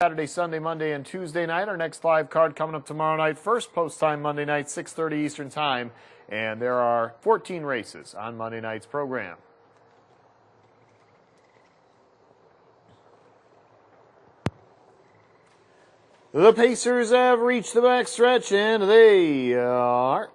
Saturday, Sunday, Monday, and Tuesday night. Our next live card coming up tomorrow night. First post time Monday night, 6:30 Eastern Time. And there are 14 races on Monday night's program. The Pacers have reached the backstretch, and they are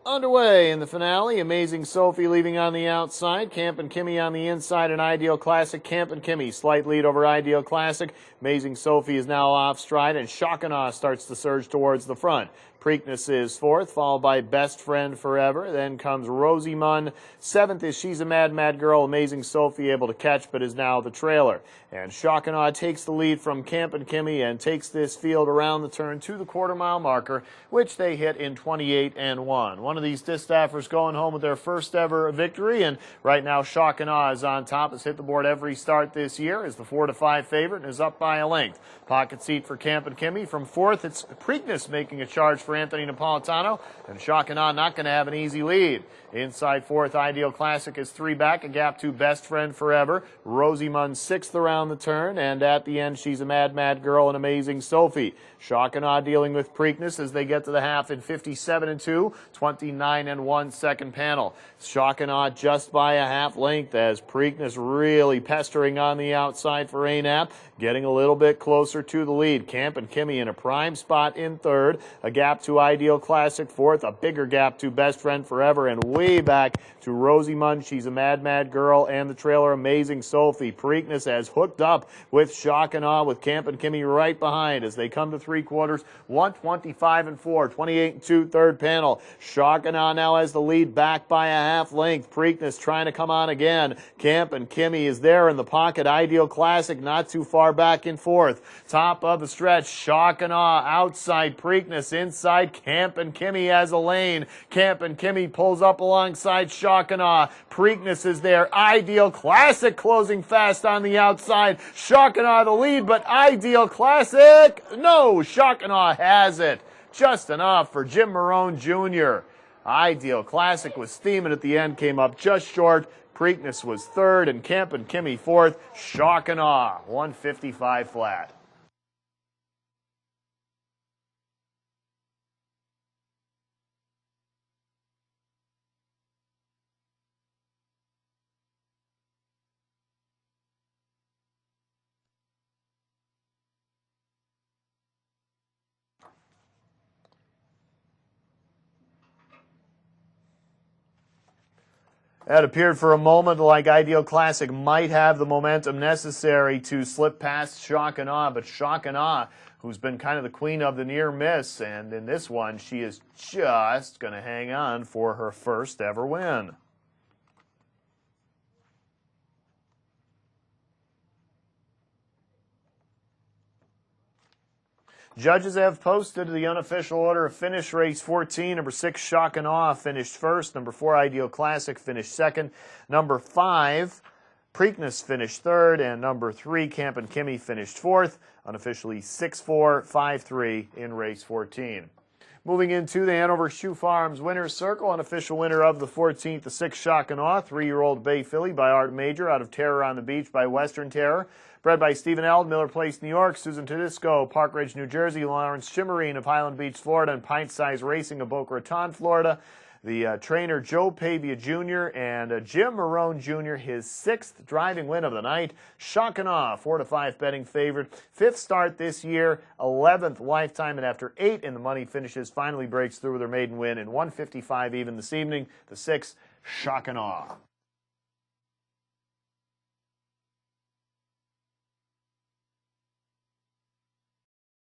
underway in the finale. Amazing Sophie leaving on the outside. Camp and Kimmy on the inside. And Ideal Classic. Camp and Kimmy slight lead over Ideal Classic. Amazing Sophie is now off stride, and Shock and Awe starts to surge towards the front. Preakness is fourth, followed by Best Friend Forever. Then comes Rosie Munn. Seventh is She's a Mad, Mad Girl. Amazing Sophie able to catch, but is now the trailer. And Shock and Awe takes the lead from Camp and Kimmy and takes this field around the turn to the quarter-mile marker, which they hit in 28-1. One of these distaffers going home with their first ever victory, and right now Shock and Awe is on top. Has hit the board every start this year, is the 4-5 favorite, and is up by a length. Pocket seat for Camp and Kimmy. From fourth, it's Preakness making a charge for Anthony Napolitano, and Shock and Awe not going to have an easy lead. Inside fourth, Ideal Classic is three back, a gap to Best Friend Forever. Rosie Munn sixth around the turn, and at the end, She's a Mad, Mad Girl and Amazing Sophie. Shock and Awe dealing with Preakness as they get to the half in 57-2, 29-1 second panel. Shock and Awe just by a half length as Preakness really pestering on the outside for ANAP, getting a little bit closer to the lead. Camp and Kimmy in a prime spot in third, a gap to Ideal Classic fourth, a bigger gap to Best Friend Forever, and way back to Rosie Munn, She's a Mad, Mad Girl, and the trailer Amazing Sophie. Preakness has hooked up with Shock and Awe, with Camp and Kimmy right behind as they come to three quarters, 125-4, 28-2 third panel. Shock and Awe now has the lead back by a half length. Preakness trying to come on again. Camp and Kimmy is there in the pocket. Ideal Classic not too far back in fourth. Top of the stretch, Shock and Awe outside Preakness, inside Camp and Kimmy has a lane. Camp and Kimmy pulls up alongside Shock and Awe. Preakness is there. Ideal Classic closing fast on the outside. Shock and Awe the lead, but Ideal Classic, no, Shock and Awe has it. Just enough for Jim Marone Jr. Ideal Classic was steaming at the end, came up just short. Preakness was third, and Camp and Kimmy fourth. Shock and Awe, 155 flat. It appeared for a moment like Ideal Classic might have the momentum necessary to slip past Shock and Awe, but Shock and Awe, who's been kind of the queen of the near miss, and in this one, she is just going to hang on for her first ever win. Judges have posted the unofficial order of finish. Race 14, number 6, Shock and Awe finished first. Number 4, Ideal Classic finished second. Number 5, Preakness finished third. And number 3, Camp and Kimmy finished fourth. Unofficially 6-4, 5-3 in race 14. Moving into the Hanover Shoe Farms winner's circle, unofficial winner of the 14th, the 6, Shock and Awe, 3-year-old Bay Filly by Art Major out of Terror on the Beach by Western Terror. Bred by Stephen Eld, Miller Place, New York, Susan Tedesco, Park Ridge, New Jersey, Lawrence Chimmerine of Highland Beach, Florida, and Pint Size Racing of Boca Raton, Florida. The trainer, Joe Pavia Jr., and Jim Marone Jr., his 6th driving win of the night. Shock and Awe, 4-5 betting favorite. 5th start this year, 11th lifetime, and after 8 in the money finishes, finally breaks through with her maiden win in 155 even this evening. The 6, Shock and Awe.